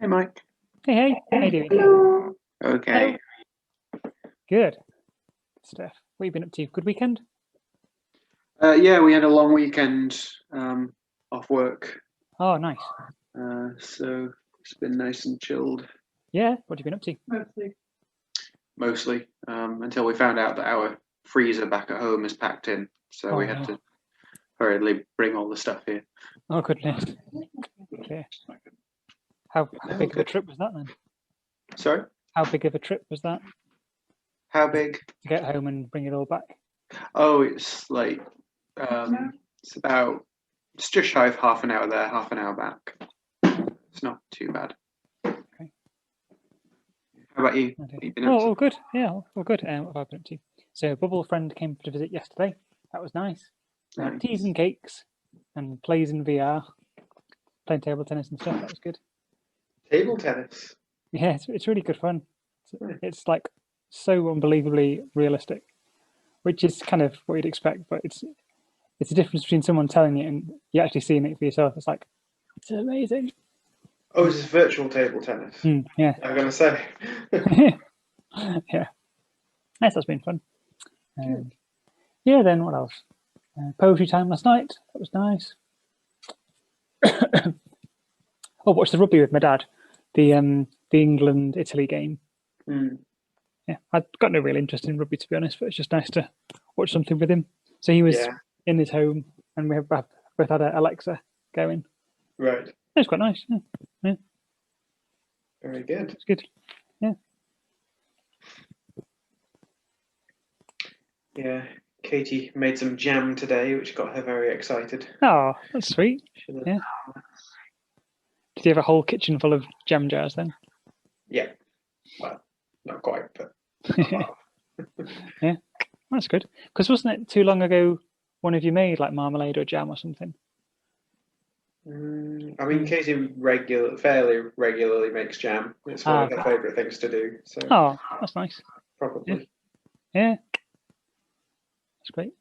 Hey, Mike. Hey, how you doing? Hello. Okay. Good stuff. What have you been up to? Good weekend? Yeah, we had a long weekend off work, Oh, nice. so it's been nice and chilled. Yeah, what have you been up to? Mostly, until we found out that our freezer back at home is packed in, so we Oh, had no. to hurriedly bring all the stuff here. Oh, goodness. Okay. How big of a Good. trip was that then? Sorry? How big of a trip was that How big? to get home and bring it all back? Oh, it's like it's just shy of half an hour there, half an hour back. It's not too bad. Okay. How about you? Oh, What have you been up to? all good. Yeah, all good. What have I been up to? So, Bubble friend came to visit yesterday. That was nice. Nice. Teas and cakes and plays in VR, playing table tennis and stuff. That was good. Table tennis. Yeah, it's really good fun. It's like so unbelievably realistic, which is kind of what you'd expect, but it's the difference between someone telling you and you actually seeing it for yourself. It's like, it's amazing. Oh, it's virtual table tennis. Yeah. I'm gonna say. Yeah. Nice, that's been fun. Yeah, then what else? Poetry time last night. That was nice. Oh, watched the rugby with my dad. The England-Italy game. Yeah, I've got no real interest in rugby, to be honest, but it's just nice to watch something with him. So he was in his home, and we both had an Alexa going. Right. It's quite nice. Yeah. Very good. It's good. Yeah. Yeah. Katie made some jam today, which got her very excited. Oh, that's sweet. Yeah. Did you have a whole kitchen full of jam jars then? Yeah. Well, not quite, but. Yeah, that's good. Because wasn't it too long ago one of you made like marmalade or jam or something? I mean, Katie fairly regularly makes jam. It's one of her favourite things to do. So. Oh, that's nice. Probably. Yeah. That's great.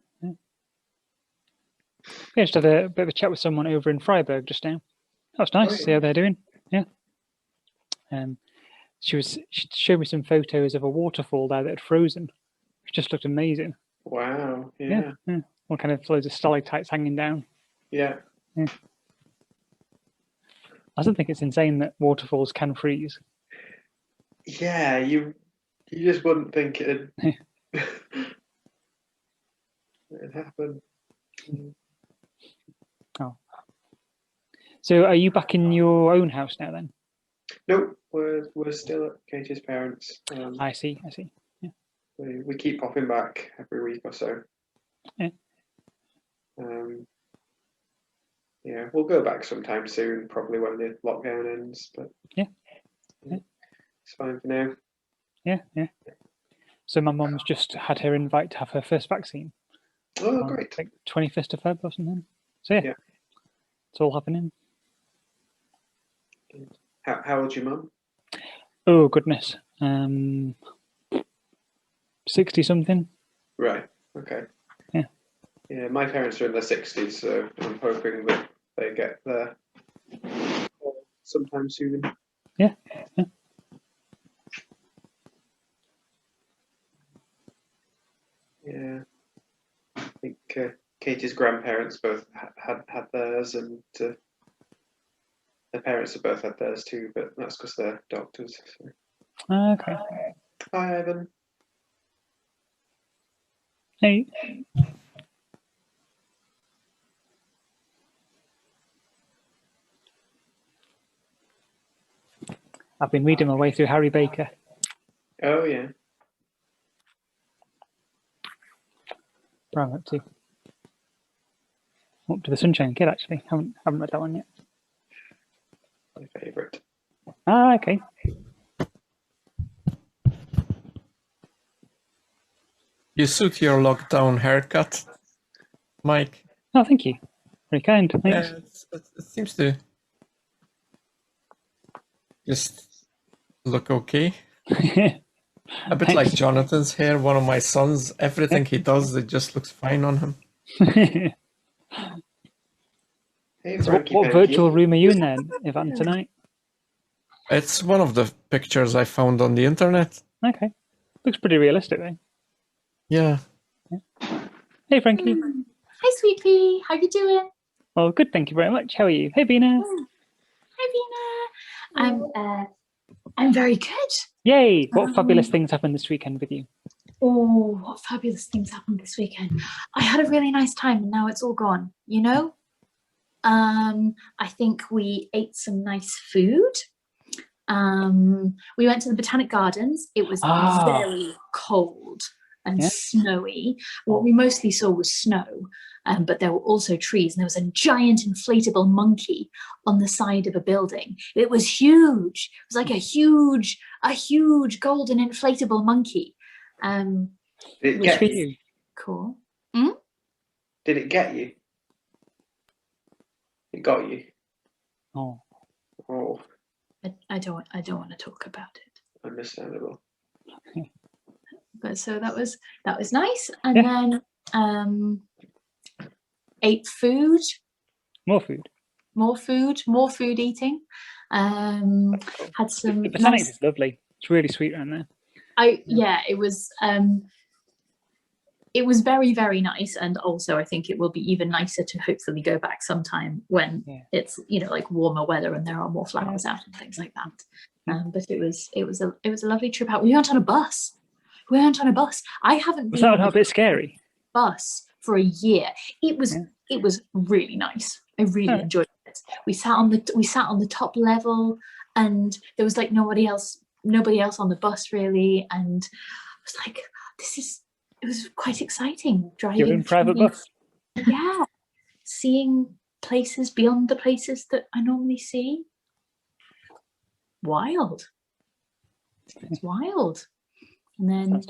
Yeah, just had a bit of a chat with someone over in Freiburg just now. That was nice to see how they're doing. Yeah. She showed me some photos of a waterfall there that had frozen. It just looked amazing. Wow. Yeah. All kind of loads of stalactites hanging down. Yeah. I still think it's insane that waterfalls can freeze. Yeah, you just wouldn't think it'd happen. Oh. So are you back in your own house now then? Nope, we're still at Katie's parents'. I see. Yeah. We keep popping back every week or so. Yeah. Yeah, we'll go back sometime soon, probably when the lockdown ends. But yeah. It's fine for now. Yeah. So my mum's just had her invite to have her first vaccine. Oh, great! Like 21st of Feb or something. So yeah, it's all happening. How old's your mum? Oh goodness, 60 something. Right. Okay. Yeah. Yeah, my parents are in their 60s, so I'm hoping that they get there sometime soon. Yeah. Yeah. I think Katie's grandparents both had theirs, and their parents have both had theirs too, but that's because they're doctors. So. Okay. Hi, Ivan. Hey. I've been reading my way through Harry Baker. Oh yeah. Where I'm up to. Up to the Sunshine Kid, actually. Haven't read that one yet. My favourite. Okay. You suit your lockdown haircut, Mike. Oh, thank you. Very kind. Thanks. Yeah, it seems to just look okay. A bit like Jonathan's hair, one of my sons. Everything he does, it just looks fine on him. Hey, so Frankie, what virtual room are you in then, Ivan, tonight? It's one of the pictures I found on the internet. Okay. Looks pretty realistic, though. Yeah. Hey, Frankie. Hi, Sweet Pea. How you doing? Oh, good. Thank you very much. How are you? Hey, Bina. Hi, Bina. I'm very good. Yay! What fabulous things happened this weekend with you? Oh, what fabulous things happened this weekend. I had a really nice time and now it's all gone, you know? I think we ate some nice food. We went to the Botanic Gardens. It was very cold and snowy. What we mostly saw was snow, but there were also trees, and there was a giant inflatable monkey on the side of a building. It was huge. It was like a huge golden inflatable monkey. Did it get you? Cool. Did it get you? It got you. Oh. I don't want to talk about it. Understandable. But so that was nice, and then ate food. More food eating. Had some. The Botanics is lovely. It's really sweet around there. It was very, very nice, and also I think it will be even nicer to hopefully go back sometime when it's like warmer weather and there are more flowers out and things like that. But it was a lovely trip out. We went on a bus. I haven't been on a bit scary? Bus for a year. It was really nice. I really enjoyed it. We sat on the top level, and there was like nobody else on the bus really, and I was like, it was quite exciting driving. You're in private bus. Yeah, seeing places beyond the places that I normally see. Wild. It's wild. And then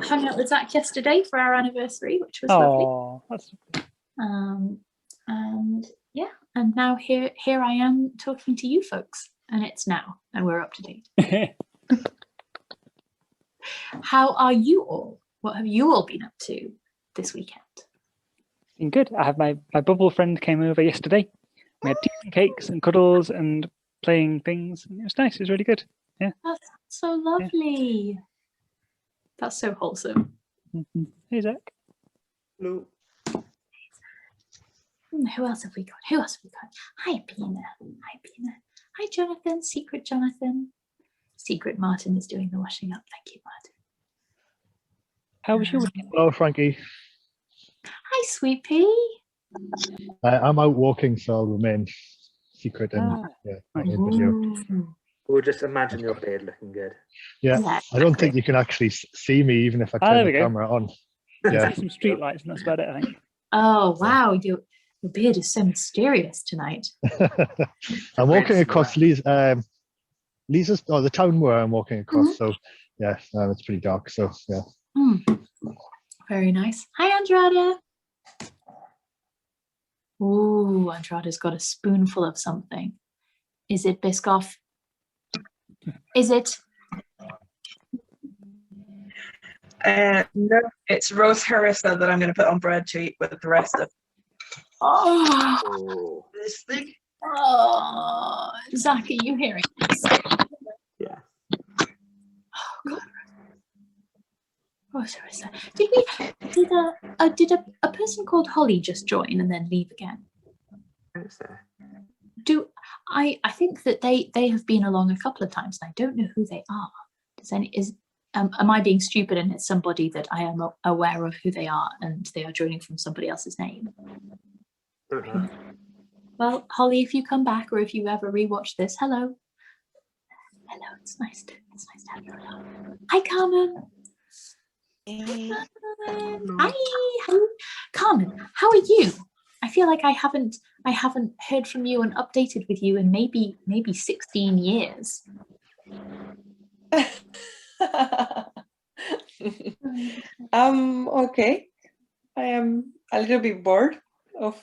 hung out with Zach yesterday for our anniversary, which was lovely. That's... and now here I am talking to you folks, and it's now, and we're up to date. How are you all? What have you all been up to this weekend? Been good. I have my bubble friend came over yesterday. We had tea and cakes and cuddles and playing things. And it was nice. It was really good. Yeah. That's so lovely. Yeah. That's so wholesome. Hey, Zach. Hello. Who else have we got? Hi, Pina. Hi, Jonathan. Secret Jonathan. Secret Martin is doing the washing up. Thank you, Martin. How was your weekend? Hello, Frankie. Hi, Sweet Pea. I'm out walking, so I'll remain secret and in video. We'll just imagine your beard looking good. Yeah, I don't think you can actually see me even if I turn the camera on. Yeah, some street lights, and that's about it, I think. Oh wow, your beard is so mysterious tonight. I'm walking across Lisa's, the town where I'm walking across. So yeah, it's pretty dark. So yeah. Very nice. Hi, Andrada. Ooh, Andrada's got a spoonful of something. Is it Biscoff? Is it? No, it's roast harissa that I'm going to put on bread to eat with the rest of this thing. Oh, Zach, are you hearing this? Yeah. Oh God. Roast harissa. Did a person called Holly just join and then leave again? I think so. I think that they have been along a couple of times and I don't know who they are. Am I being stupid and it's somebody that I am aware of who they are and they are joining from somebody else's name? Don't know. Well, Holly, if you come back or if you ever rewatch this, hello. Hello, it's nice to have you along. Hi, Carmen. Hi, Carmen. How are you? I feel like I haven't heard from you and updated with you in maybe 16 years. Okay. I am a little bit bored of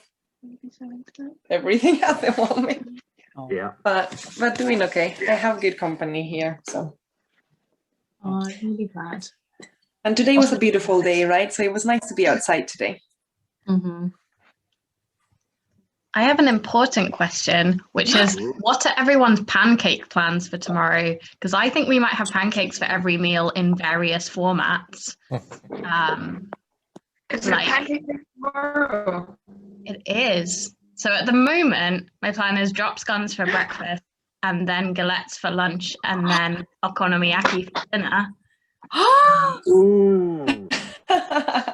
everything at the moment. Yeah. But doing okay. I have good company here, so. Oh, I'm really glad. And today was a beautiful day, right? So it was nice to be outside today. Mm-hmm. I have an important question, which is, what are everyone's pancake plans for tomorrow? Because I think we might have pancakes for every meal in various formats. Is it pancake tomorrow? It is. So at the moment, my plan is drop scones for breakfast, and then galettes for lunch, and then okonomiyaki for dinner. Ooh.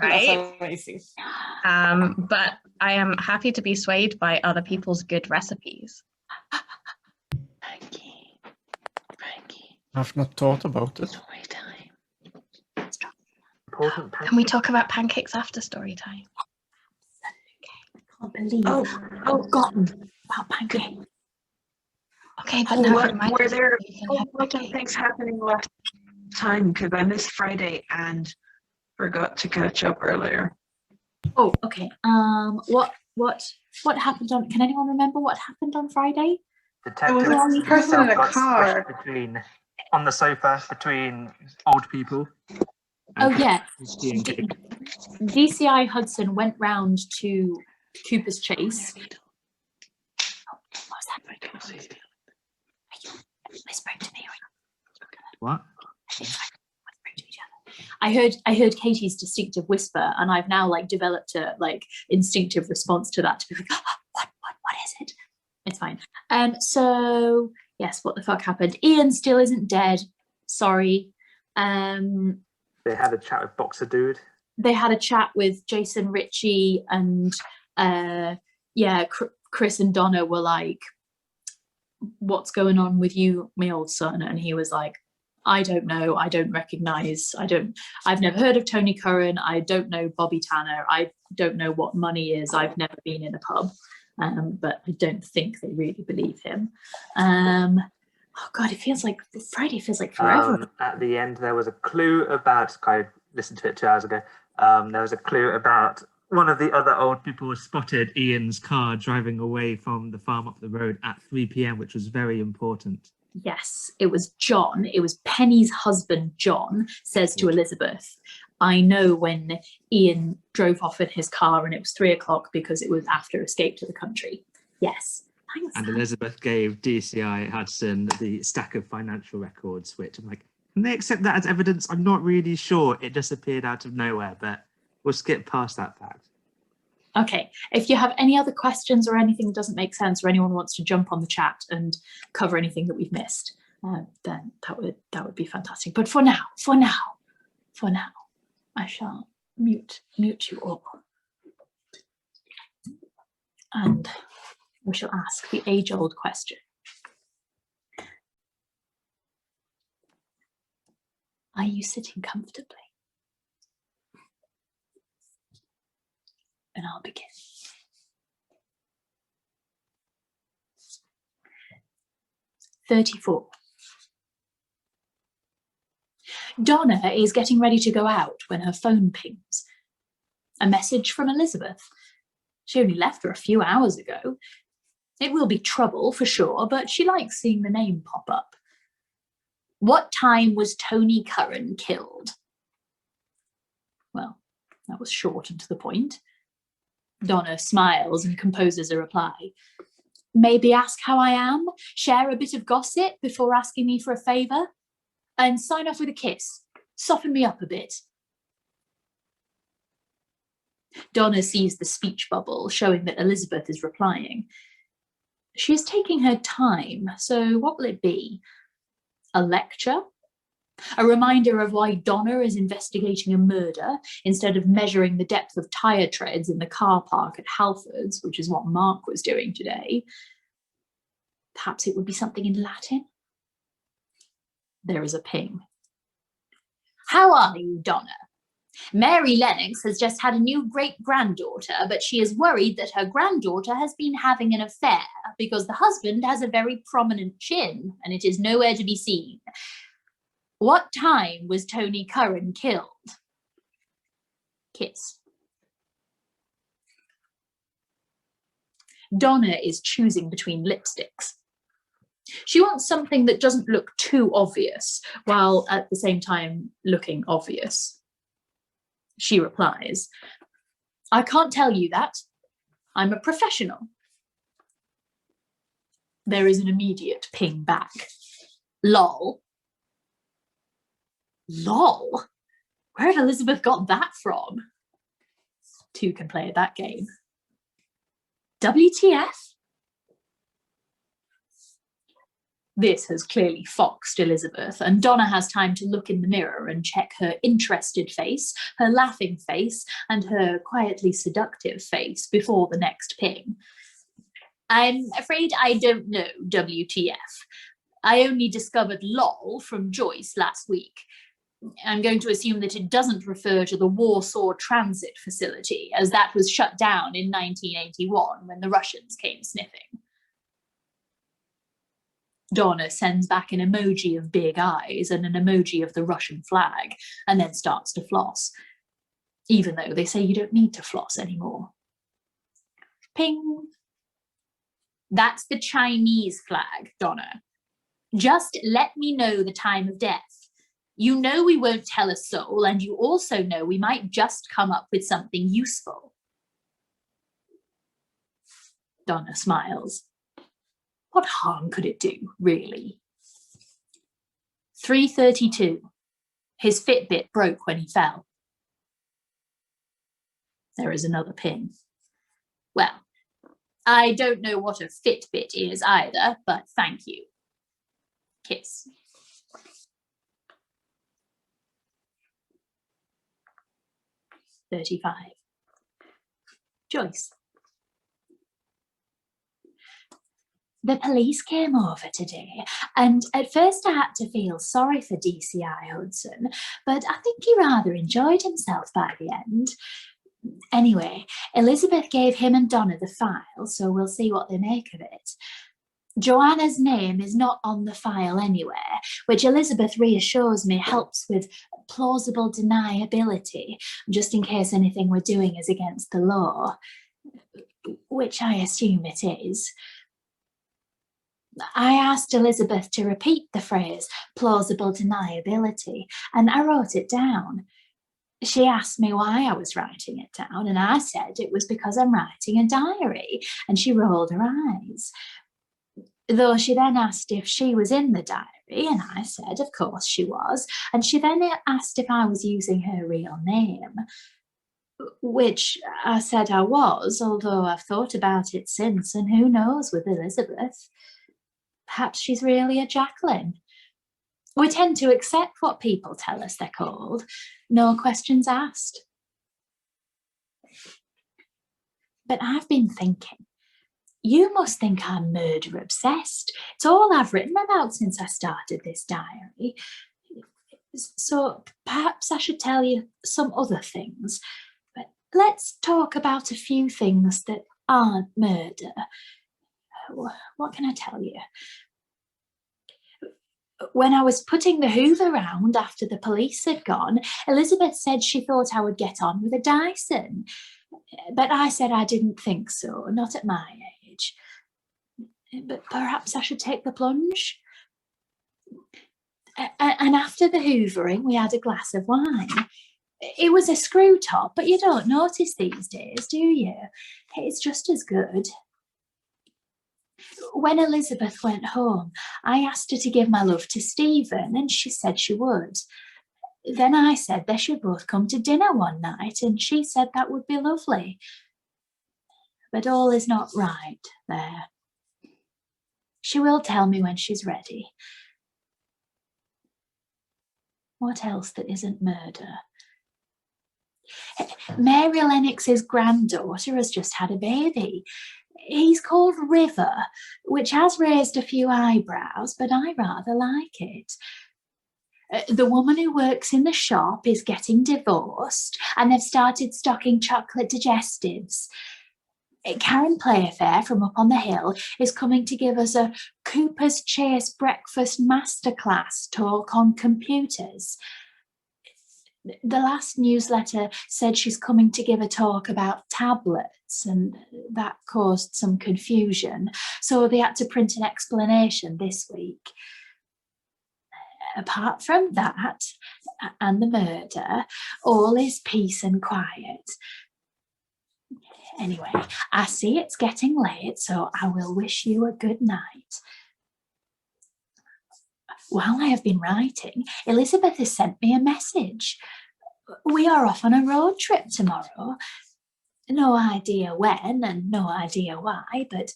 Right? But I am happy to be swayed by other people's good recipes. Frankie. I've not thought about it. Story time. Important Can we talk about pancakes after story time? I can't believe I've forgotten about pancakes. Okay, but now Were there important things happening last time? Because I missed Friday and forgot to catch up earlier. Oh, okay. What happened on? Can anyone remember what happened on Friday? Detective was a person in a got car. squished on the sofa between old people. Oh yeah. Tea and cake. DCI Hudson went round to Cooper's Chase. Oh, what was that? Whispering to me. What? I heard Katie's distinctive whisper, and I've now like developed a like instinctive response to that to be like, what is it? It's fine. So yes, what the fuck happened? Ian still isn't dead. Sorry. They had a chat with Boxer Dude. They had a chat with Jason Ritchie, and Chris and Donna were like, what's going on with you, my old son? And he was like, I don't know. I don't recognize. I've never heard of Tony Curran. I don't know Bobby Tanner. I don't know what money is. I've never been in a pub. But I don't think they really believe him. Oh God, it feels like Friday feels like forever. At the end, there was a clue about, I listened to it 2 hours ago. There was a clue about one of the other old people spotted Ian's car driving away from the farm up the road at 3 p.m., which was very important. Yes, it was John. It was Penny's husband, John, says to Elizabeth, I know when Ian drove off in his car and it was 3 o'clock because it was after escape to the country. Yes. Thanks. And Elizabeth gave DCI Hudson the stack of financial records, which I'm like, can they accept that as evidence? I'm not really sure. It just appeared out of nowhere, but we'll skip past that fact. Okay, if you have any other questions or anything that doesn't make sense, or anyone wants to jump on the chat and cover anything that we've missed, then that would be fantastic. But for now, I shall mute you all, and we shall ask the age-old question: are you sitting comfortably? And I'll begin. "34. Donna is getting ready to go out when her phone pings. A message from Elizabeth. She only left her a few hours ago. It will be trouble for sure, but she likes seeing the name pop up. What time was Tony Curran killed? Well, that was short and to the point. Donna smiles and composes a reply. Maybe ask how I am, share a bit of gossip before asking me for a favour, and sign off with a kiss. Soften me up a bit. Donna sees the speech bubble, showing that Elizabeth is replying. She is taking her time, so what will it be? A lecture? A reminder of why Donna is investigating a murder instead of measuring the depth of tyre treads in the car park at Halfords, which is what Mark was doing today. Perhaps it would be something in Latin. There is a ping. How are you, Donna? Mary Lennox has just had a new great-granddaughter, but she is worried that her granddaughter has been having an affair because the husband has a very prominent chin and it is nowhere to be seen. What time was Tony Curran killed? Kiss. Donna is choosing between lipsticks. She wants something that doesn't look too obvious, while at the same time looking obvious. She replies, I can't tell you that. I'm a professional. There is an immediate ping back. Lol. Lol? Where had Elizabeth got that from? Two can play that game. WTF? This has clearly foxed Elizabeth, and Donna has time to look in the mirror and check her interested face, her laughing face, and her quietly seductive face before the next ping. I'm afraid I don't know, WTF. I only discovered LOL from Joyce last week. I'm going to assume that it doesn't refer to the Warsaw Transit Facility, as that was shut down in 1981 when the Russians came sniffing. Donna sends back an emoji of big eyes and an emoji of the Russian flag, and then starts to floss, even though they say you don't need to floss anymore. Ping. That's the Chinese flag, Donna. Just let me know the time of death. You know we won't tell a soul, and you also know we might just come up with something useful. Donna smiles. What harm could it do, really? 3:32. His Fitbit broke when he fell. There is another ping. Well, I don't know what a Fitbit is either, but thank you. Kiss. .35. Joyce. The police came over today, and at first I had to feel sorry for DCI Hudson, but I think he rather enjoyed himself by the end. Anyway, Elizabeth gave him and Donna the file, so we'll see what they make of it. Joanna's name is not on the file anywhere, which Elizabeth reassures me helps with plausible deniability, just in case anything we're doing is against the law, which I assume it is. I asked Elizabeth to repeat the phrase plausible deniability, and I wrote it down. She asked me why I was writing it down, and I said it was because I'm writing a diary, and she rolled her eyes. Though she then asked if she was in the diary, and I said, of course she was, and she then asked if I was using her real name, which I said I was, although I've thought about it since, and who knows with Elizabeth. Perhaps she's really a Jacqueline. We tend to accept what people tell us they're called, no questions asked. But I've been thinking, you must think I'm murder obsessed. It's all I've written about since I started this diary. So perhaps I should tell you some other things. But let's talk about a few things that aren't murder. What can I tell you? When I was putting the Hoover round after the police had gone, Elizabeth said she thought I would get on with a Dyson. But I said I didn't think so, not at my age. But perhaps I should take the plunge. And after the hoovering, we had a glass of wine. It was a screw top, but you don't notice these days, do you? It's just as good. When Elizabeth went home, I asked her to give my love to Stephen, and she said she would. Then I said they should both come to dinner one night, and she said that would be lovely. But all is not right there. She will tell me when she's ready. What else that isn't murder? Mary Lennox's granddaughter has just had a baby. He's called River, which has raised a few eyebrows, but I rather like it. The woman who works in the shop is getting divorced, and they've started stocking chocolate digestives. Karen Playfair from up on the hill is coming to give us a Cooper's Chase breakfast masterclass talk on computers. The last newsletter said she's coming to give a talk about tablets, and that caused some confusion, so they had to print an explanation this week. Apart from that, and the murder, all is peace and quiet. Anyway, I see it's getting late, so I will wish you a good night. While I have been writing, Elizabeth has sent me a message. We are off on a road trip tomorrow. No idea when and no idea why, but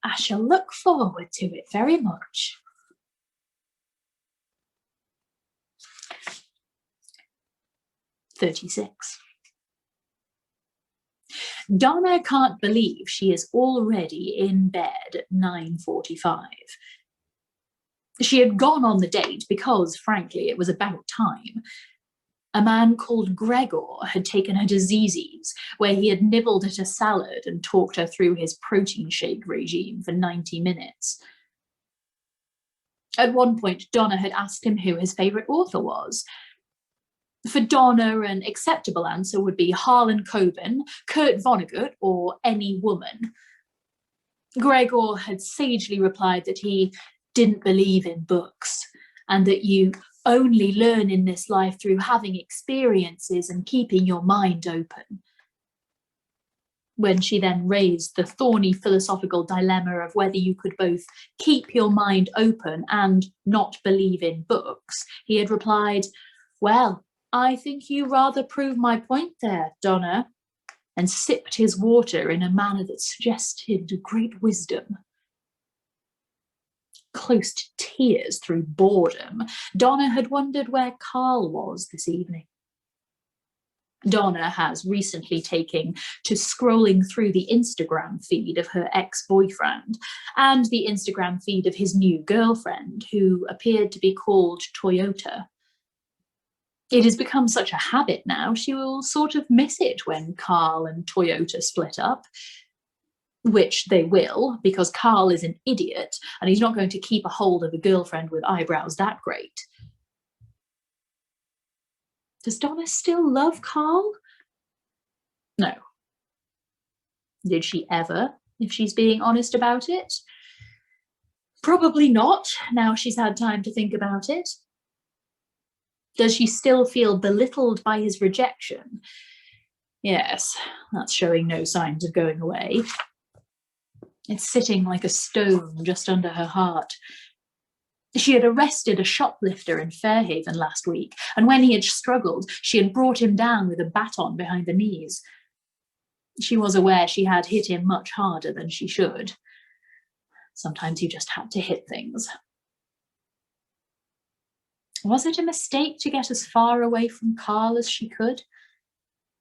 I shall look forward to it very much. "36. Donna can't believe she is already in bed at 9:45. She had gone on the date because, frankly, it was about time. A man called Gregor had taken her to Zizi's, where he had nibbled at a salad and talked her through his protein shake regime for 90 minutes. At one point, Donna had asked him who his favourite author was. For Donna, an acceptable answer would be Harlan Coben, Kurt Vonnegut, or any woman. Gregor had sagely replied that he didn't believe in books, and that you only learn in this life through having experiences and keeping your mind open. When she then raised the thorny philosophical dilemma of whether you could both keep your mind open and not believe in books, he had replied, "Well, I think you rather prove my point there, Donna," and sipped his water in a manner that suggested great wisdom. Close to tears through boredom, Donna had wondered where Carl was this evening. Donna has recently taken to scrolling through the Instagram feed of her ex-boyfriend and the Instagram feed of his new girlfriend, who appeared to be called Toyota. It has become such a habit now, she will sort of miss it when Carl and Toyota split up. Which they will, because Carl is an idiot and he's not going to keep a hold of a girlfriend with eyebrows that great. Does Donna still love Carl? No. Did she ever, if she's being honest about it? Probably not, now she's had time to think about it. Does she still feel belittled by his rejection? Yes, that's showing no signs of going away. It's sitting like a stone just under her heart. She had arrested a shoplifter in Fairhaven last week, and when he had struggled, she had brought him down with a baton behind the knees. She was aware she had hit him much harder than she should. Sometimes you just had to hit things. Was it a mistake to get as far away from Carl as she could?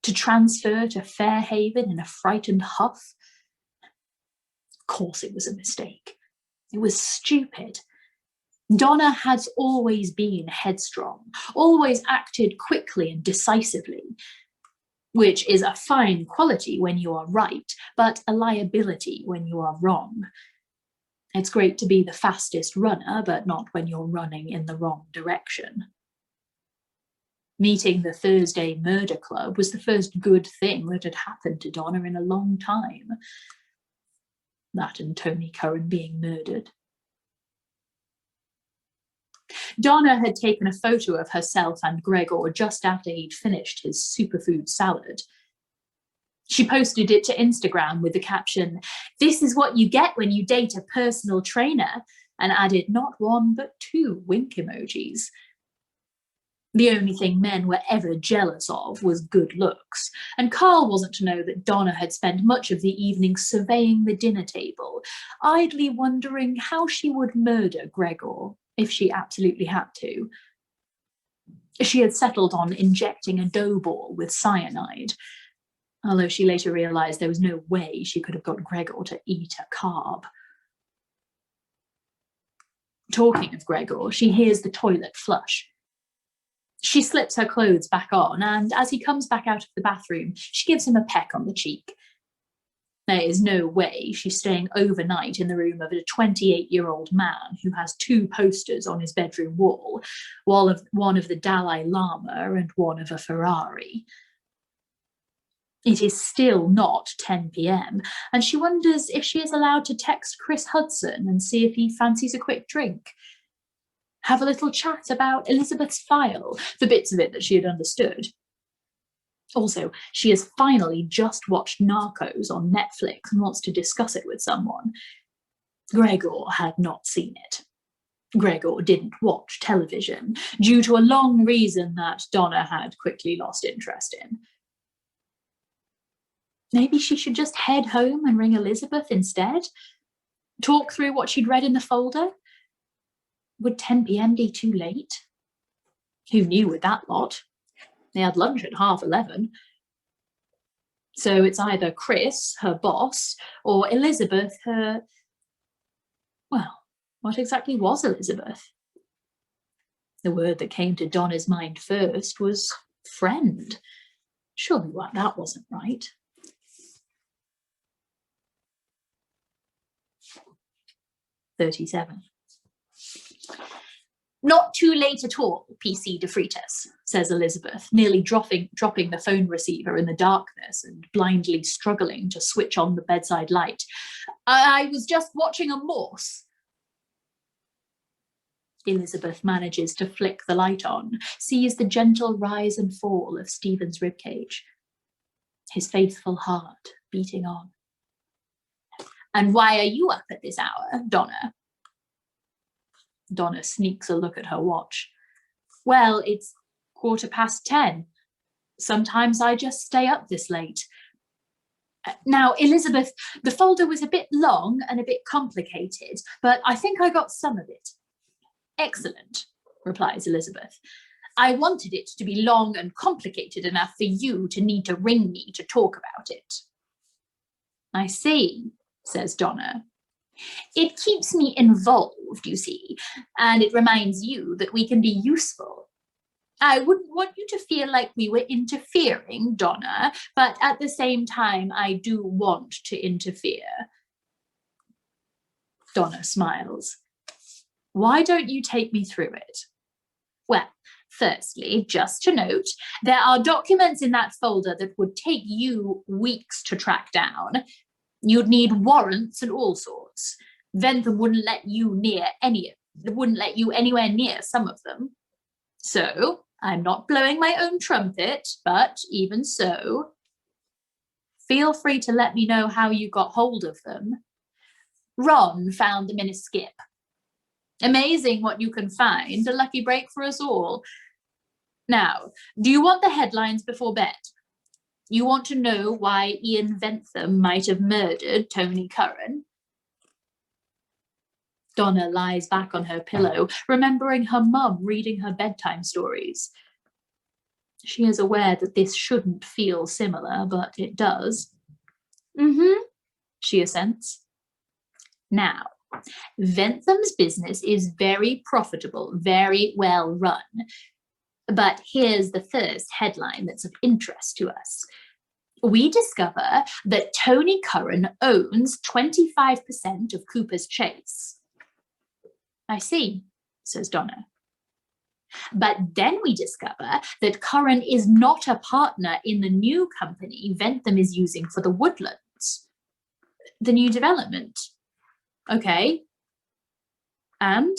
To transfer to Fairhaven in a frightened huff? Of course it was a mistake. It was stupid. Donna has always been headstrong, always acted quickly and decisively, which is a fine quality when you are right, but a liability when you are wrong. It's great to be the fastest runner, but not when you're running in the wrong direction. Meeting the Thursday Murder Club was the first good thing that had happened to Donna in a long time. That and Tony Curran being murdered. Donna had taken a photo of herself and Gregor just after he'd finished his superfood salad. She posted it to Instagram with the caption, "This is what you get when you date a personal trainer," and added not one but 2 wink emojis. The only thing men were ever jealous of was good looks, and Carl wasn't to know that Donna had spent much of the evening surveying the dinner table, idly wondering how she would murder Gregor, if she absolutely had to. She had settled on injecting a dough ball with cyanide, although she later realised there was no way she could have got Gregor to eat a carb. Talking of Gregor, she hears the toilet flush. She slips her clothes back on, and as he comes back out of the bathroom, she gives him a peck on the cheek. There is no way she's staying overnight in the room of a 28-year-old man who has 2 posters on his bedroom wall, one of the Dalai Lama and one of a Ferrari. It is still not 10 p.m, and she wonders if she is allowed to text Chris Hudson and see if he fancies a quick drink. Have a little chat about Elizabeth's file, the bits of it that she had understood. Also, she has finally just watched Narcos on Netflix and wants to discuss it with someone. Gregor had not seen it. Gregor didn't watch television, due to a long reason that Donna had quickly lost interest in. Maybe she should just head home and ring Elizabeth instead? Talk through what she'd read in the folder? Would 10 p.m. be too late? Who knew with that lot? They had lunch at 11:30. So it's either Chris, her boss, or Elizabeth, her... Well, what exactly was Elizabeth? The word that came to Donna's mind first was friend. Surely that wasn't right. "37. Not too late at all, PC de Freitas," says Elizabeth, nearly dropping the phone receiver in the darkness and blindly struggling to switch on the bedside light. "I was just watching a Morse." Elizabeth manages to flick the light on, sees the gentle rise and fall of Stephen's ribcage, his faithful heart beating on. "And why are you up at this hour, Donna?" Donna sneaks a look at her watch. "Well, it's 10:15. Sometimes I just stay up this late." "Now, Elizabeth, the folder was a bit long and a bit complicated, but I think I got some of it." "Excellent," replies Elizabeth. "I wanted it to be long and complicated enough for you to need to ring me to talk about it." "I see," says Donna. "It keeps me involved, you see, and it reminds you that we can be useful. I wouldn't want you to feel like we were interfering, Donna, but at the same time, I do want to interfere." Donna smiles. "Why don't you take me through it?" "Well, firstly, just to note, there are documents in that folder that would take you weeks to track down. You'd need warrants and all sorts. Ventham wouldn't let you anywhere near some of them. So, I'm not blowing my own trumpet, but even so, feel free to let me know how you got hold of them. Ron found them in a skip. Amazing what you can find, a lucky break for us all. Now, do you want the headlines before bed? You want to know why Ian Ventham might have murdered Tony Curran?" Donna lies back on her pillow, remembering her mum reading her bedtime stories. She is aware that this shouldn't feel similar, but it does. She assents. "Now, Ventham's business is very profitable, very well run. But here's the first headline that's of interest to us. We discover that Tony Curran owns 25% of Cooper's Chase." "I see," says Donna. "But then we discover that Curran is not a partner in the new company Ventham is using for the Woodlands. The new development. Okay. And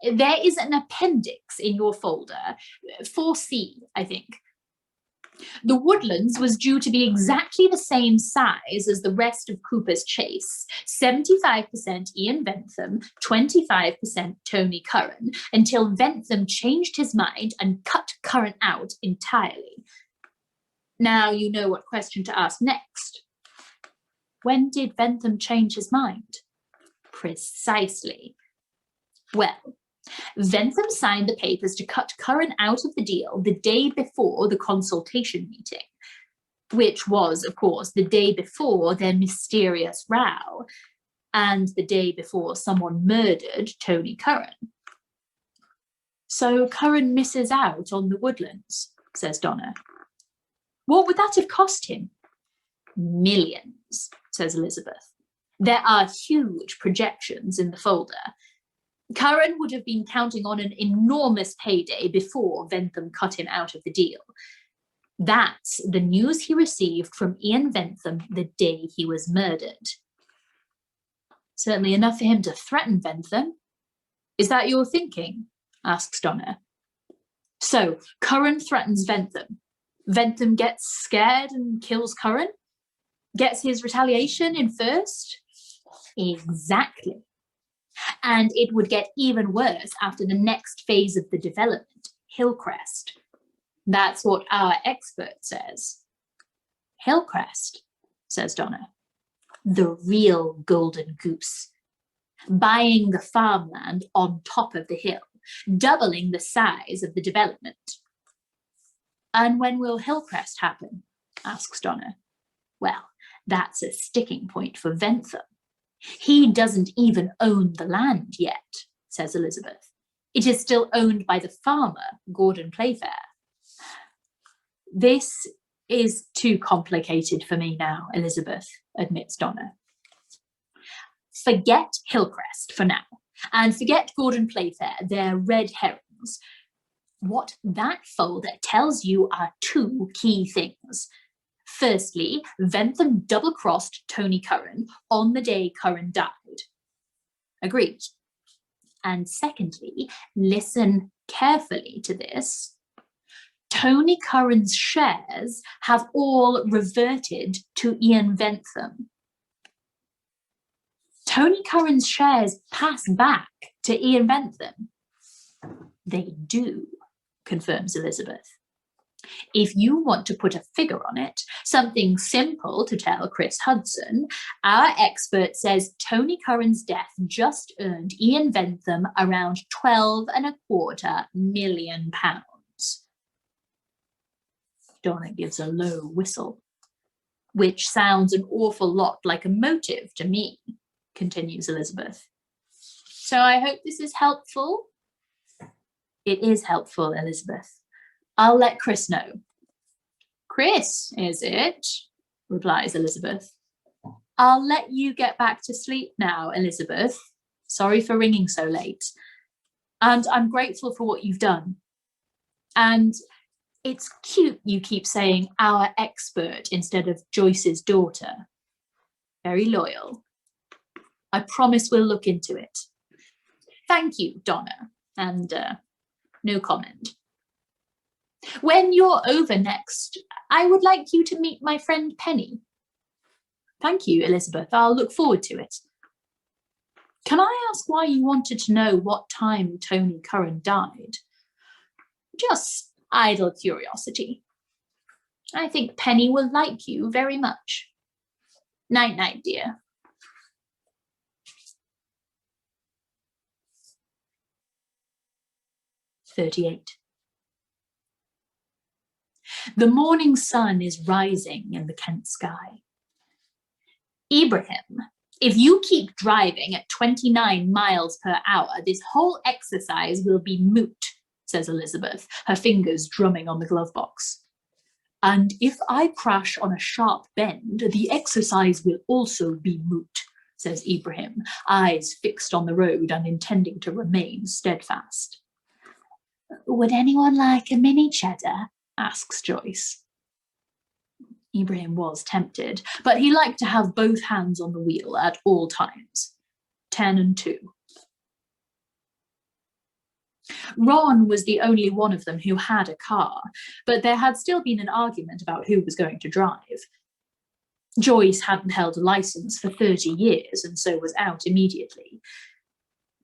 there is an appendix in your folder, 4C, I think. The Woodlands was due to be exactly the same size as the rest of Cooper's Chase, 75% Ian Ventham, 25% Tony Curran, until Ventham changed his mind and cut Curran out entirely. Now you know what question to ask next. When did Ventham change his mind? Precisely. Well, Ventham signed the papers to cut Curran out of the deal the day before the consultation meeting, which was, of course, the day before their mysterious row and the day before someone murdered Tony Curran. So Curran misses out on the Woodlands, says Donna. What would that have cost him? Millions, says Elizabeth. There are huge projections in the folder. Curran would have been counting on an enormous payday before Ventham cut him out of the deal. That's the news he received from Ian Ventham the day he was murdered. Certainly enough for him to threaten Ventham. Is that your thinking? Asks Donna. So Curran threatens Ventham. Ventham gets scared and kills Curran? Gets his retaliation in first? Exactly. And it would get even worse after the next phase of the development, Hillcrest. That's what our expert says. Hillcrest, says Donna. The real golden goose. Buying the farmland on top of the hill, doubling the size of the development. And when will Hillcrest happen? Asks Donna. Well, that's a sticking point for Ventham. He doesn't even own the land yet, says Elizabeth. It is still owned by the farmer, Gordon Playfair. This is too complicated for me now, Elizabeth, admits Donna. Forget Hillcrest for now, and forget Gordon Playfair, they're red herrings. What that folder tells you are two key things. Firstly, Ventham double-crossed Tony Curran on the day Curran died. Agreed. And secondly, listen carefully to this. Tony Curran's shares have all reverted to Ian Ventham. Tony Curran's shares pass back to Ian Ventham. They do, confirms Elizabeth. If you want to put a figure on it, something simple to tell Chris Hudson, our expert says Tony Curran's death just earned Ian Ventham around £12.25 million. Donna gives a low whistle, which sounds an awful lot like a motive to me, continues Elizabeth. So I hope this is helpful. It is helpful, Elizabeth. I'll let Chris know. Chris, is it? Replies Elizabeth. I'll let you get back to sleep now, Elizabeth. Sorry for ringing so late. And I'm grateful for what you've done. And it's cute you keep saying our expert instead of Joyce's daughter. Very loyal. I promise we'll look into it. Thank you, Donna. And no comment. When you're over next, I would like you to meet my friend Penny. Thank you, Elizabeth. I'll look forward to it. Can I ask why you wanted to know what time Tony Curran died? Just idle curiosity. I think Penny will like you very much. Night-night, dear. "38. The morning sun is rising in the Kent sky. Ibrahim, if you keep driving at 29 miles per hour, this whole exercise will be moot, says Elizabeth, her fingers drumming on the glove box. And if I crash on a sharp bend, the exercise will also be moot, says Ibrahim, eyes fixed on the road and intending to remain steadfast. Would anyone like a mini cheddar? Asks Joyce. Ibrahim was tempted, but he liked to have both hands on the wheel at all times. 10 and 2. Ron was the only one of them who had a car, but there had still been an argument about who was going to drive. Joyce hadn't held a license for 30 years and so was out immediately.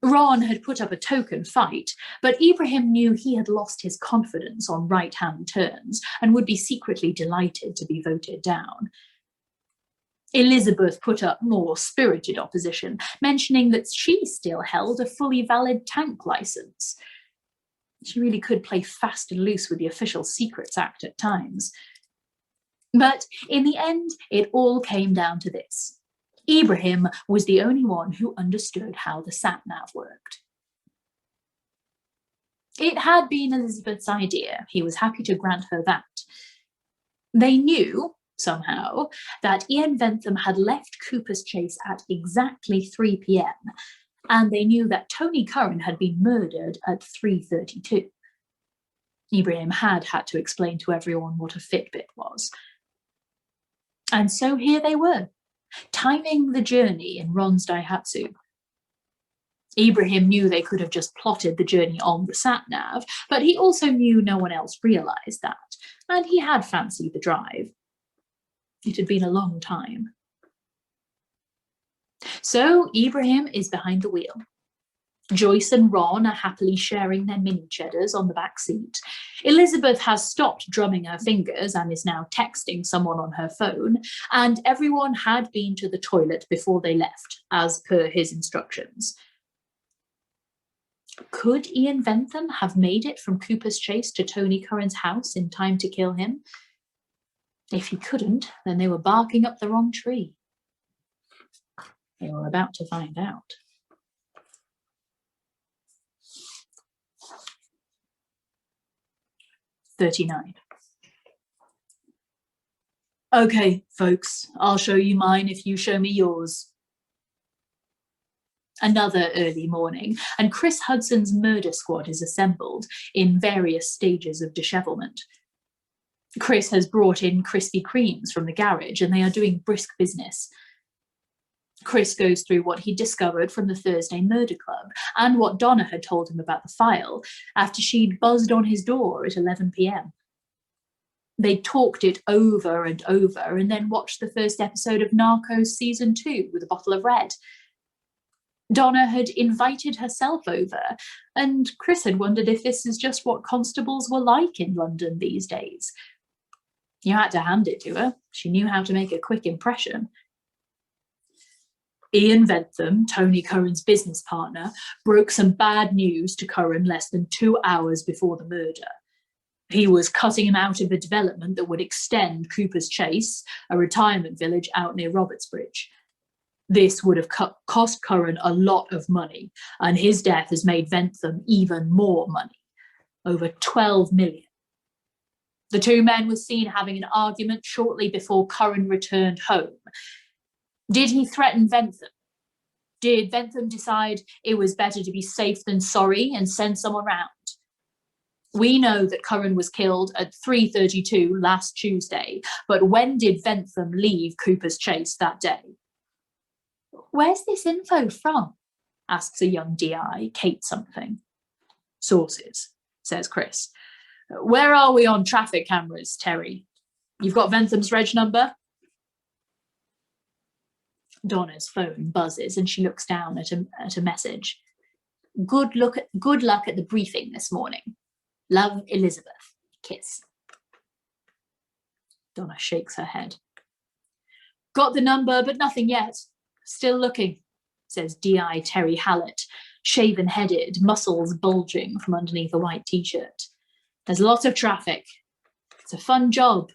Ron had put up a token fight, but Ibrahim knew he had lost his confidence on right-hand turns and would be secretly delighted to be voted down. Elizabeth put up more spirited opposition, mentioning that she still held a fully valid tank license. She really could play fast and loose with the Official Secrets Act at times. But in the end, it all came down to this. Ibrahim was the only one who understood how the sat-nav worked. It had been Elizabeth's idea. He was happy to grant her that. They knew, somehow, that Ian Ventham had left Cooper's Chase at exactly 3 p.m, and they knew that Tony Curran had been murdered at 3:32. Ibrahim had to explain to everyone what a Fitbit was. And so here they were, timing the journey in Ron's Daihatsu. Ibrahim knew they could have just plotted the journey on the sat-nav, but he also knew no one else realised that. and he had fancied the drive. It had been a long time. So Ibrahim is behind the wheel. Joyce and Ron are happily sharing their mini cheddars on the back seat. Elizabeth has stopped drumming her fingers and is now texting someone on her phone, and everyone had been to the toilet before they left, as per his instructions. Could Ian Bentham have made it from Cooper's Chase to Tony Curran's house in time to kill him? If he couldn't, then they were barking up the wrong tree. They were about to find out. "39. Okay, folks, I'll show you mine if you show me yours." Another early morning, and Chris Hudson's murder squad is assembled in various stages of dishevelment. Chris has brought in Krispy Kremes from the garage, and they are doing brisk business. Chris goes through what he discovered from the Thursday Murder Club and what Donna had told him about the file after she'd buzzed on his door at 11 p.m. They talked it over and over and then watched the first episode of Narcos Season 2 with a bottle of red. Donna had invited herself over, and Chris had wondered if this is just what constables were like in London these days. You had to hand it to her. She knew how to make a quick impression. Ian Bentham, Tony Curran's business partner, broke some bad news to Curran less than 2 hours before the murder. He was cutting him out of a development that would extend Cooper's Chase, a retirement village out near Robertsbridge. This would have cost Curran a lot of money, and his death has made Bentham even more money, over 12 million. The two men were seen having an argument shortly before Curran returned home. Did he threaten Bentham? Did Bentham decide it was better to be safe than sorry and send someone round? We know that Curran was killed at 3:32 last Tuesday, but when did Bentham leave Cooper's Chase that day? "Where's this info from?" asks a young DI, Kate something. "Sources," says Chris. "Where are we on traffic cameras, Terry? You've got Bentham's reg number?" Donna's phone buzzes and she looks down at a message. Good luck at the briefing this morning. Love, Elizabeth. Kiss." Donna shakes her head. "Got the number, but nothing yet. Still looking," says DI Terry Hallett, shaven-headed, muscles bulging from underneath a white t-shirt. "There's lots of traffic. It's a fun job."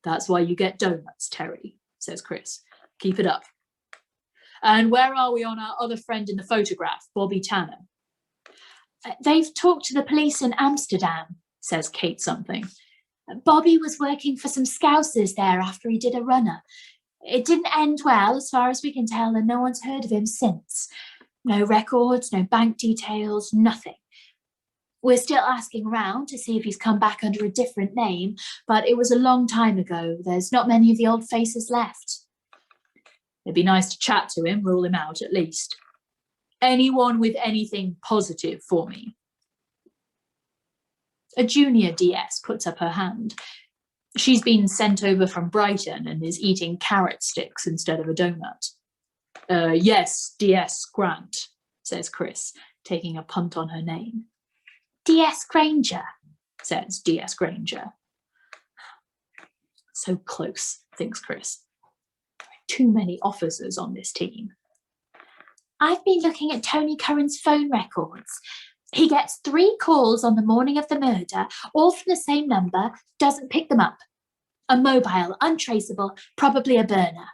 "That's why you get donuts, Terry," says Chris. "Keep it up." "And where are we on our other friend in the photograph, Bobby Tanner?" "They've talked to the police in Amsterdam," says Kate something. "Bobby was working for some Scousers there after he did a runner. It didn't end well, as far as we can tell, and no one's heard of him since. No records, no bank details, nothing. We're still asking around to see if he's come back under a different name, but it was a long time ago. There's not many of the old faces left." "It'd be nice to chat to him, rule him out at least. Anyone with anything positive for me?" A junior DS puts up her hand. She's been sent over from Brighton and is eating carrot sticks instead of a donut. Yes, DS Grant," says Chris, taking a punt on her name. "DS Granger," says DS Granger. So close, thinks Chris. There are too many officers on this team. "I've been looking at Tony Curran's phone records. He gets 3 calls on the morning of the murder, all from the same number, doesn't pick them up. A mobile, untraceable, probably a burner."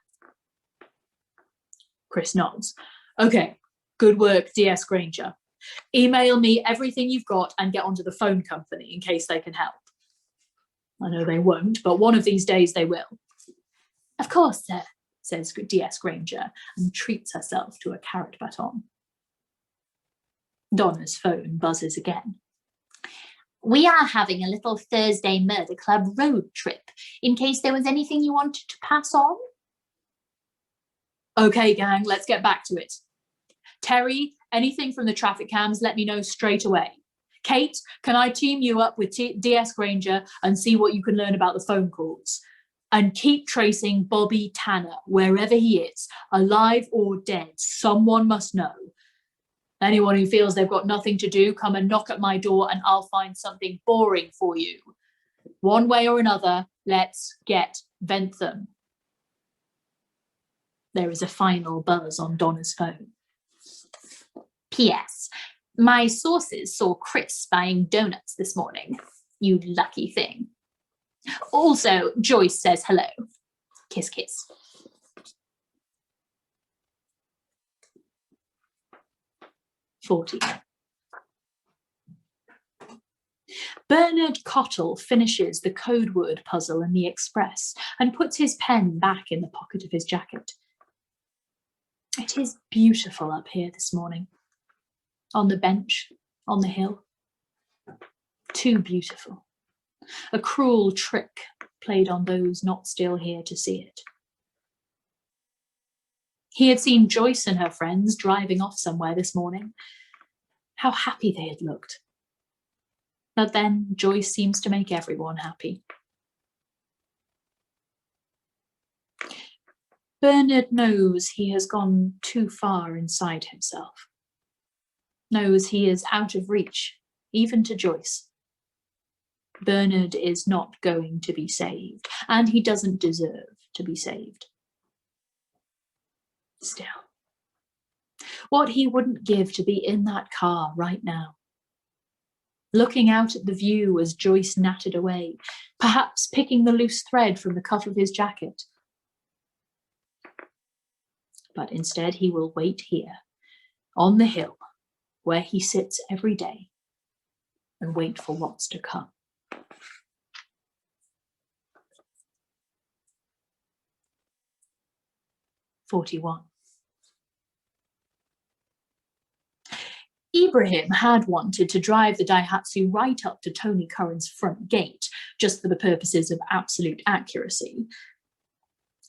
Chris nods. "Okay, good work, DS Granger. Email me everything you've got and get onto the phone company in case they can help." "I know they won't, but one of these days they will." "Of course, sir," says DS Granger and treats herself to a carrot baton. Donna's phone buzzes again. "We are having a little Thursday Murder Club road trip, in case there was anything you wanted to pass on." "Okay, gang, let's get back to it. Terry, anything from the traffic cams, let me know straight away. Kate, can I team you up with DS Granger and see what you can learn about the phone calls? And keep tracing Bobby Tanner, wherever he is, alive or dead. Someone must know. Anyone who feels they've got nothing to do, come and knock at my door and I'll find something boring for you. One way or another, let's get Bentham. There is a final buzz on Donna's phone. P.S. My sources saw Chris buying donuts this morning. You lucky thing. Also, Joyce says hello. Kiss, kiss. Bernard Cottle finishes the code word puzzle in the Express and puts his pen back in the pocket of his jacket. It is beautiful up here this morning. On the bench, on the hill. Too beautiful. A cruel trick played on those not still here to see it. He had seen Joyce and her friends driving off somewhere this morning. How happy they had looked. But then Joyce seems to make everyone happy. Bernard knows he has gone too far inside himself. Knows he is out of reach, even to Joyce. Bernard is not going to be saved, and he doesn't deserve to be saved. Still, what he wouldn't give to be in that car right now, looking out at the view as Joyce nattered away, perhaps picking the loose thread from the cuff of his jacket. But instead he will wait here, on the hill, where he sits every day, and wait for what's to come. Ibrahim had wanted to drive the Daihatsu right up to Tony Curran's front gate, just for the purposes of absolute accuracy.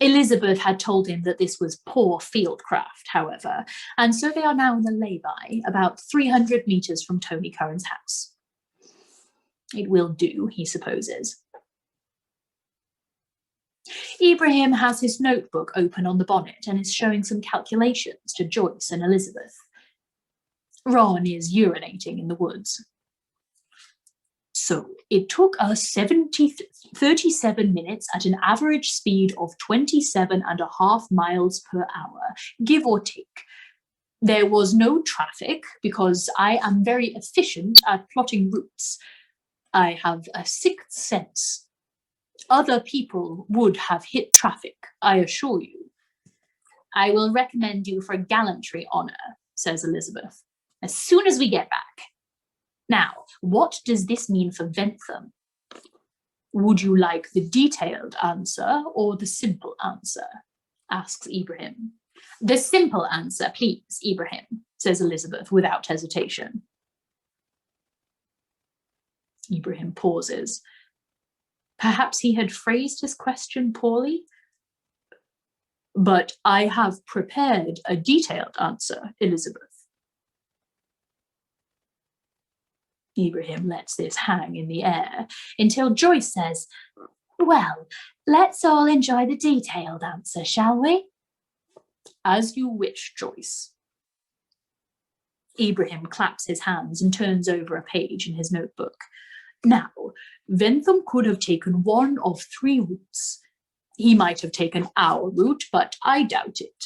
Elizabeth had told him that this was poor fieldcraft, however, and so they are now in the lay-by, about 300 metres from Tony Curran's house. It will do, he supposes. Ibrahim has his notebook open on the bonnet and is showing some calculations to Joyce and Elizabeth. Ron is urinating in the woods. So it took us 37 minutes at an average speed of 27.5 miles per hour, give or take. There was no traffic because I am very efficient at plotting routes. I have a sixth sense. Other people would have hit traffic, I assure you. I will recommend you for gallantry honour, says Elizabeth, as soon as we get back. Now, what does this mean for Bentham? Would you like the detailed answer or the simple answer? Asks Ibrahim. The simple answer, please, Ibrahim, says Elizabeth without hesitation. Ibrahim pauses. Perhaps he had phrased his question poorly. But I have prepared a detailed answer, Elizabeth. Ibrahim lets this hang in the air until Joyce says, well, let's all enjoy the detailed answer, shall we? As you wish, Joyce. Ibrahim claps his hands and turns over a page in his notebook. Now, Bentham could have taken one of 3 routes. He might have taken our route, but I doubt it.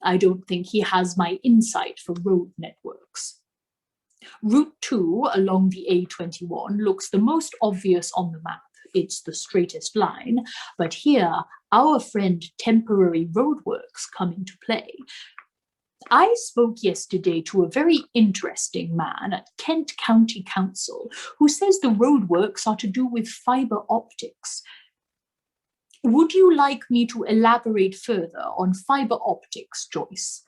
I don't think he has my insight for road networks. Route 2 along the A21 looks the most obvious on the map. It's the straightest line, but here our friend temporary roadworks come into play. I spoke yesterday to a very interesting man at Kent County Council who says the roadworks are to do with fibre optics. Would you like me to elaborate further on fibre optics, Joyce?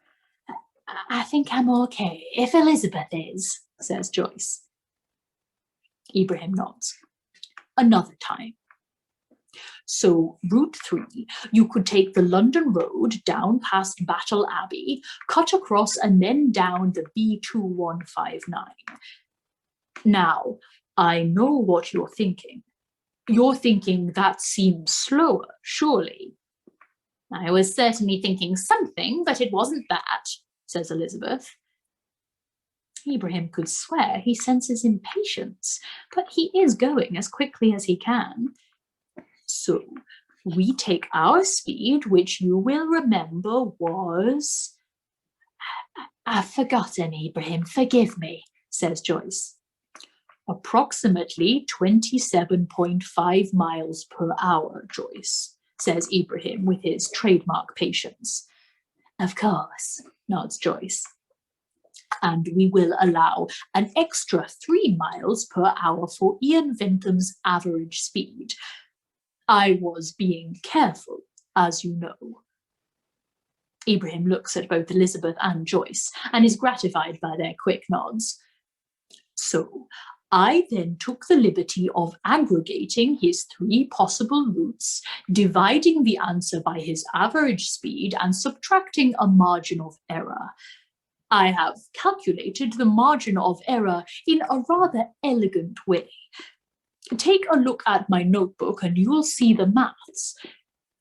I think I'm okay, if Elizabeth is, says Joyce. Ibrahim nods. Another time. So, Route 3, you could take the London Road down past Battle Abbey, cut across and then down the B2159. Now, I know what you're thinking. You're thinking that seems slower, surely. I was certainly thinking something, but it wasn't that, says Elizabeth. Ibrahim could swear he senses impatience, but he is going as quickly as he can. So, we take our speed, which you will remember was... I've forgotten, Ibrahim, forgive me, says Joyce. Approximately 27.5 miles per hour, Joyce, says Ibrahim with his trademark patience. Of course, nods Joyce. And we will allow an extra 3 miles per hour for Ian Vintham's average speed. I was being careful, as you know. Ibrahim looks at both Elizabeth and Joyce and is gratified by their quick nods. So, I then took the liberty of aggregating his 3 possible routes, dividing the answer by his average speed and subtracting a margin of error. I have calculated the margin of error in a rather elegant way. Take a look at my notebook and you'll see the maths.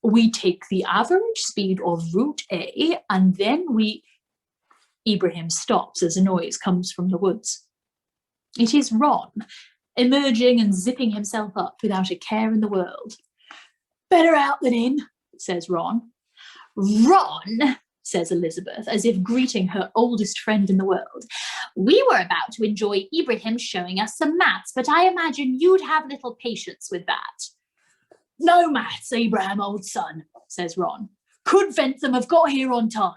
We take the average speed of route A and then we... Ibrahim stops as a noise comes from the woods. It is Ron, emerging and zipping himself up without a care in the world. Better out than in, says Ron. Ron, says Elizabeth, as if greeting her oldest friend in the world. We were about to enjoy Ibrahim showing us some maths, but I imagine you'd have little patience with that. No maths, Ibrahim, old son, says Ron. Could Ventham have got here on time?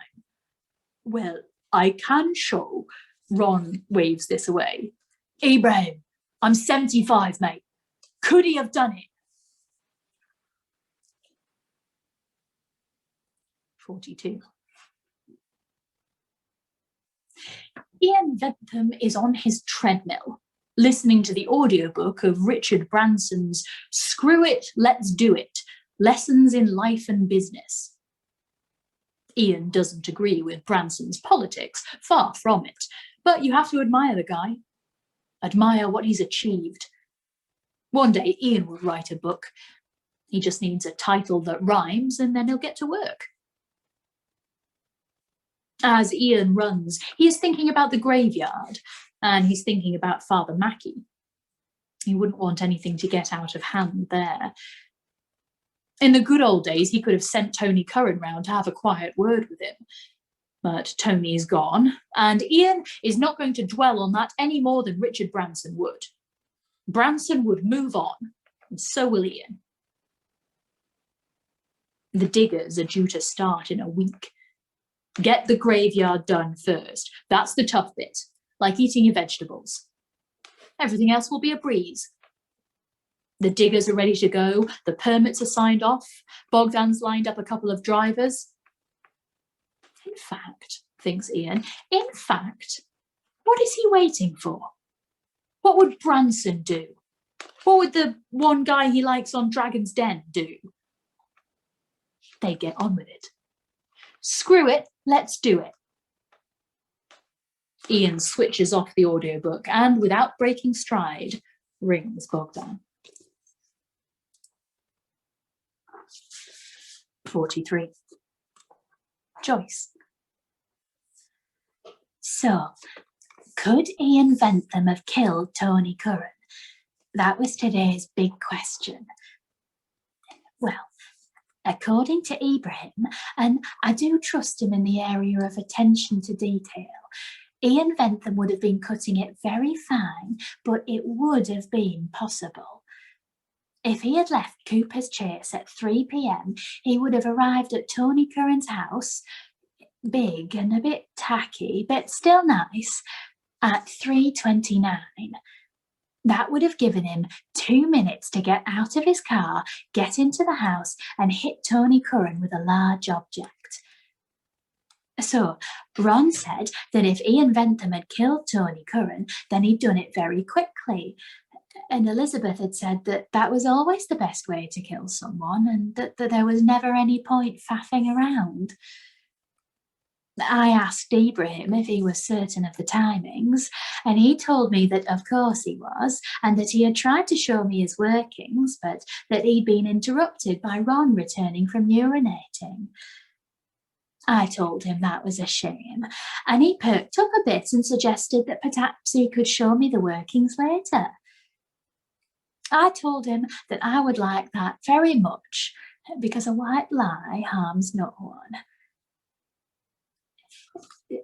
Well, I can show. Ron waves this away. Ibrahim, I'm 75, mate. Could he have done it? 42. Ian Ventham is on his treadmill, listening to the audiobook of Richard Branson's Screw It, Let's Do It, Lessons in Life and Business. Ian doesn't agree with Branson's politics, far from it, but you have to admire the guy. Admire what he's achieved. One day Ian will write a book. He just needs a title that rhymes and then he'll get to work. As Ian runs, he is thinking about the graveyard and he's thinking about Father Mackey. He wouldn't want anything to get out of hand there. In the good old days, he could have sent Tony Curran round to have a quiet word with him. But Tony's gone, and Ian is not going to dwell on that any more than Richard Branson would. Branson would move on, and so will Ian. The diggers are due to start in a week. Get the graveyard done first. That's the tough bit, like eating your vegetables. Everything else will be a breeze. The diggers are ready to go, the permits are signed off, Bogdan's lined up a couple of drivers. In fact, thinks Ian, in fact, what is he waiting for? What would Branson do? What would the one guy he likes on Dragon's Den do? They get on with it. Screw it, let's do it. Ian switches off the audiobook and, without breaking stride, rings Bogdan. 43. Joyce. So, could Ian Ventham have killed Tony Curran? That was today's big question. Well, according to Ibrahim, and I do trust him in the area of attention to detail, Ian Ventham would have been cutting it very fine, but it would have been possible. If he had left Cooper's Chase at 3 p.m, he would have arrived at Tony Curran's house, big and a bit tacky, but still nice, at 3:29. That would have given him 2 minutes to get out of his car, get into the house, and hit Tony Curran with a large object. So, Ron said that if Ian Ventham had killed Tony Curran, then he'd done it very quickly. And Elizabeth had said that that was always the best way to kill someone and that there was never any point faffing around. I asked Ibrahim if he was certain of the timings, and he told me that of course he was, and that he had tried to show me his workings, but that he'd been interrupted by Ron returning from urinating. I told him that was a shame, and he perked up a bit and suggested that perhaps he could show me the workings later. I told him that I would like that very much, because a white lie harms no one.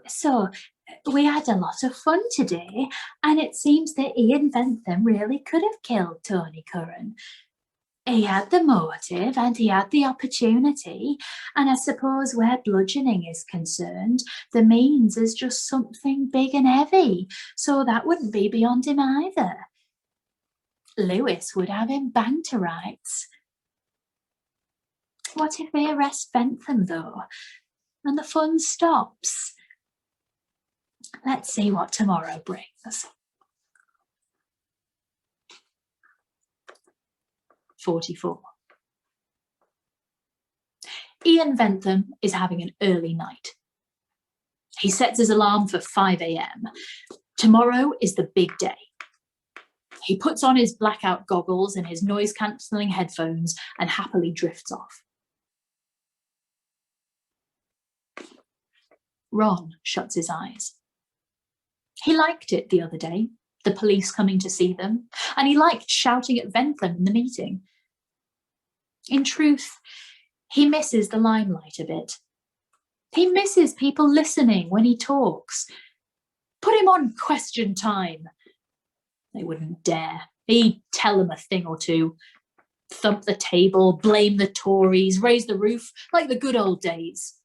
So we had a lot of fun today, and it seems that Ian Bentham really could have killed Tony Curran. He had the motive and he had the opportunity, and I suppose where bludgeoning is concerned, the means is just something big and heavy, so that wouldn't be beyond him either. Lewis would have him banged to rights. What if they arrest Bentham, though, and the fun stops? Let's see what tomorrow brings. 44. Ian Bentham is having an early night. He sets his alarm for 5 a.m. Tomorrow is the big day. He puts on his blackout goggles and his noise-cancelling headphones and happily drifts off. Ron shuts his eyes. He liked it the other day, the police coming to see them, and he liked shouting at Bentham in the meeting. In truth, he misses the limelight a bit. He misses people listening when he talks. Put him on Question Time. They wouldn't dare. He'd tell them a thing or two. Thump the table, blame the Tories, raise the roof, like the good old days.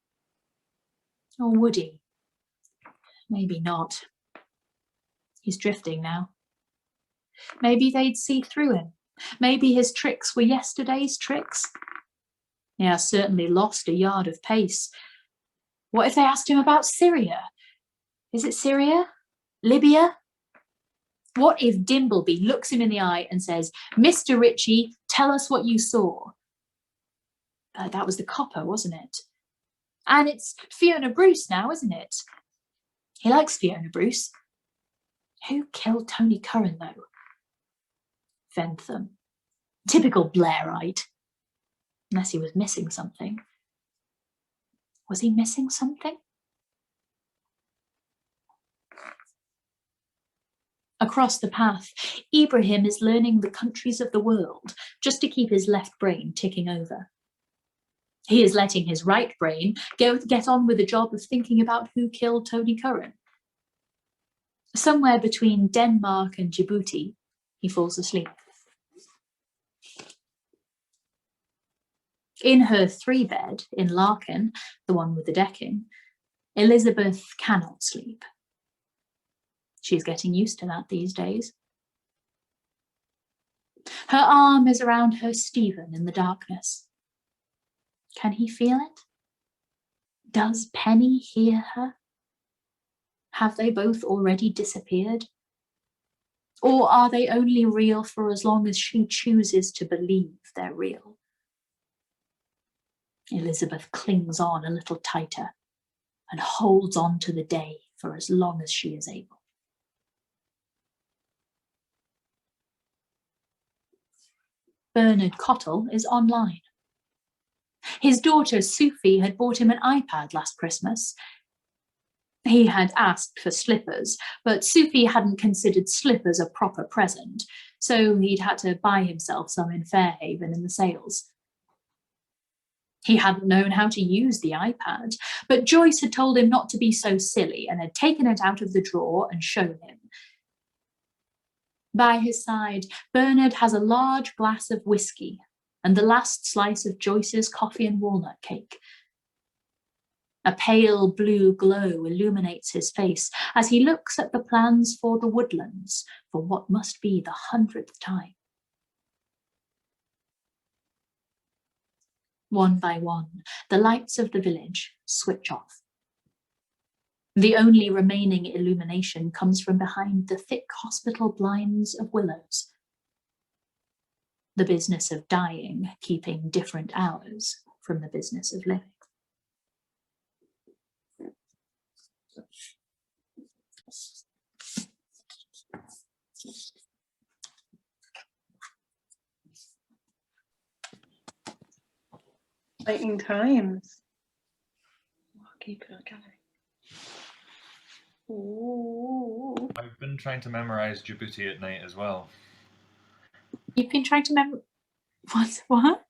Or would he? Maybe not. He's drifting now. Maybe they'd see through him. Maybe his tricks were yesterday's tricks. He has certainly lost a yard of pace. What if they asked him about Syria? Is it Syria? Libya? What if Dimbleby looks him in the eye and says, "Mr. Ritchie, tell us what you saw"? That was the copper, wasn't it? And it's Fiona Bruce now, isn't it? He likes Fiona Bruce. Who killed Tony Curran, though? Bentham. Typical Blairite. Unless he was missing something. Was he missing something? Across the path, Ibrahim is learning the countries of the world just to keep his left brain ticking over. He is letting his right brain get on with the job of thinking about who killed Tony Curran. Somewhere between Denmark and Djibouti, he falls asleep. In her 3-bed in Larkin, the one with the decking, Elizabeth cannot sleep. She's getting used to that these days. Her arm is around her Stephen in the darkness. Can he feel it? Does Penny hear her? Have they both already disappeared? Or are they only real for as long as she chooses to believe they're real? Elizabeth clings on a little tighter and holds on to the day for as long as she is able. Bernard Cottle is online. His daughter Sufi had bought him an iPad last Christmas. He had asked for slippers, but Sufi hadn't considered slippers a proper present, so he'd had to buy himself some in Fairhaven in the sales. He hadn't known how to use the iPad, but Joyce had told him not to be so silly and had taken it out of the drawer and shown him. By his side, Bernard has a large glass of whiskey and the last slice of Joyce's coffee and walnut cake. A pale blue glow illuminates his face as he looks at the plans for the woodlands for what must be the 100th time. One by one, the lights of the village switch off. The only remaining illumination comes from behind the thick hospital blinds of willows. The business of dying keeping different hours from the business of living. Exciting times. Keep it going. Ooh. I've been trying to memorize Djibouti at night as well. You've been trying to memorize what?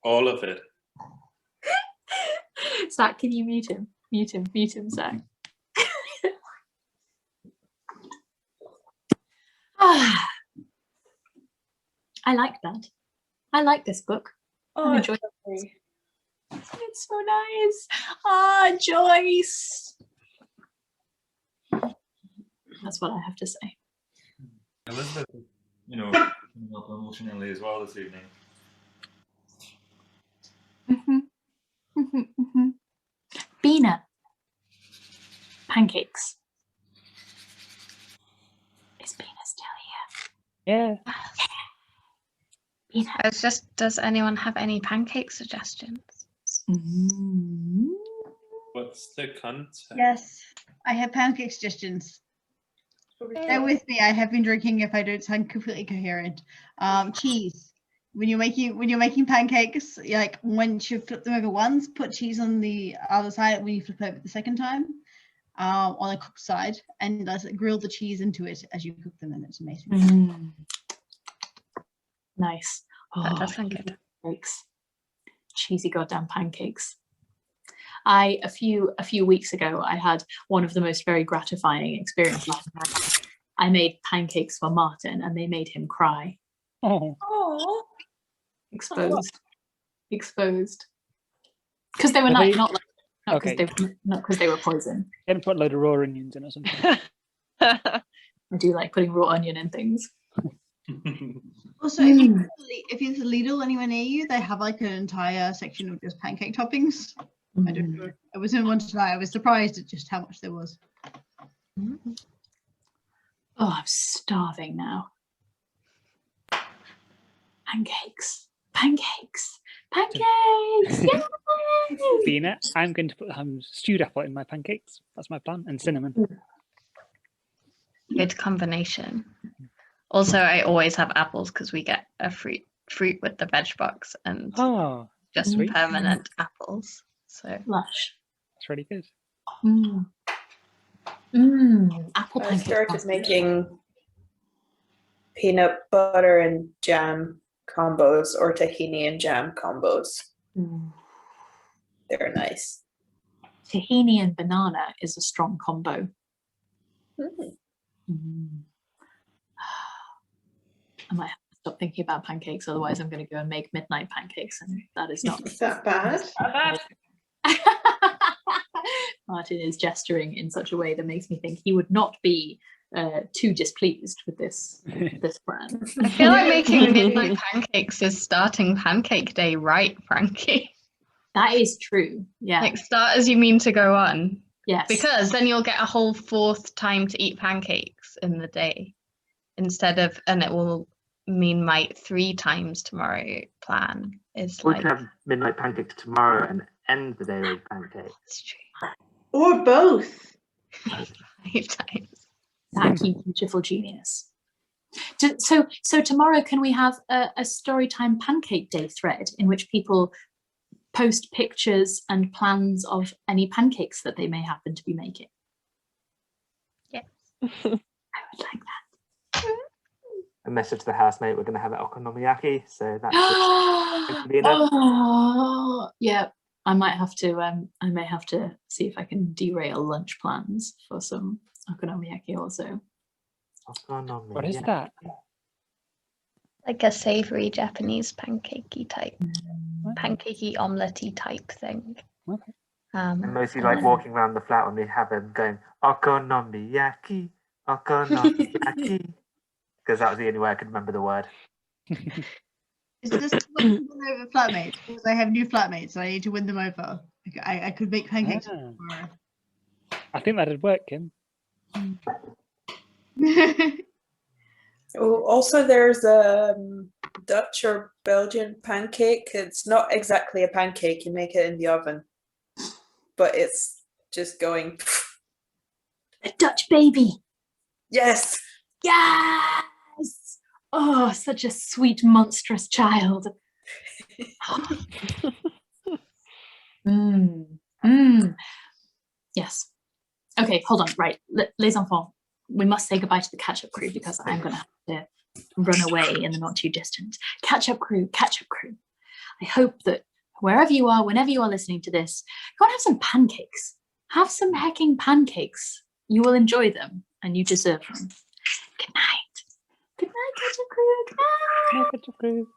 All of it. Zach, can you mute him? Mute him, Zach. I like that. I like this book. Oh, enjoy it. It's so nice. Ah, Joyce. That's what I have to say. Elizabeth, coming up emotionally as well this evening. Bina. Pancakes. Is Bina still here? Yeah. Bina. I was just, does anyone have any pancake suggestions? What's the concept? Yes, I have pancake suggestions. Bear with me. I have been drinking. If I don't sound completely coherent, cheese. When you're making pancakes, like once you flip them over once, put cheese on the other side when you flip over the second time, on the cooked side, and grill the cheese into it as you cook them, and it's amazing. Nice. That does sound good. Pancakes. Cheesy goddamn pancakes. A few weeks ago, I had one of the most very gratifying experiences. I made pancakes for Martin, and they made him cry. Oh. Exposed. Because they were not because they were poison. You hadn't put a load of raw onions in or something. I do like putting raw onion in things. Also, if it's Lidl anywhere near you, they have like an entire section of just pancake toppings. I don't know. I was in one tonight. I was surprised at just how much there was. Oh, I'm starving now. Pancakes. Yay! Bina, I'm going to put stewed apple in my pancakes. That's my plan, and cinnamon. Good combination. Also, I always have apples because we get a fruit with the veg box, and just sweet. Permanent apples. So lush. That's really good. Apple I pancakes. started making peanut butter and jam combos, or tahini and jam combos. They're nice. Tahini and banana is a strong combo. I might have to stop thinking about pancakes, otherwise I'm going to go and make midnight pancakes, and that is not that bad. Martin is gesturing in such a way that makes me think he would not be too displeased with this plan. I feel like making midnight pancakes is starting pancake day right, Frankie. That is true. Yeah. Like start as you mean to go on. Yes. Because then you'll get a whole fourth time to eat pancakes in the day instead of, and it will mean my 3 times tomorrow plan is We like. could have midnight pancakes tomorrow and end the day with pancakes. Or both. 5 times. That you beautiful genius. So tomorrow, can we have a Storytime pancake day thread in which people post pictures and plans of any pancakes that they may happen to be making? Yes. I would like that. A message to the housemate, we're going to have an okonomiyaki, so that's yeah, I might have to I may have to see if I can derail lunch plans for some okonomiyaki also. What is that? Like a savory Japanese pancakey type, pancakey omelette-y type thing. Okay. And mostly like walking around the flat when we have them going okonomiyaki, okonomiyaki, because that was the only way I could remember the word. Is this win over flatmates? Because I have new flatmates, so I need to win them over. I could make pancakes tomorrow. I think that'd work, Kim. Also, there's a Dutch or Belgian pancake. It's not exactly a pancake. You make it in the oven. but it's just going. A Dutch baby. Yes. Yes. Oh, such a sweet, monstrous child. Yes. Okay, hold on. Right. Les enfants, we must say goodbye to the catch-up crew because I'm going to have to run away in the not too distant. Catch-up crew, catch-up crew. I hope that wherever you are, whenever you are listening to this, go and have some pancakes. Have some hecking pancakes. You will enjoy them and you deserve them. Good night. Good night, catch-up crew. Good night. Catch-up crew.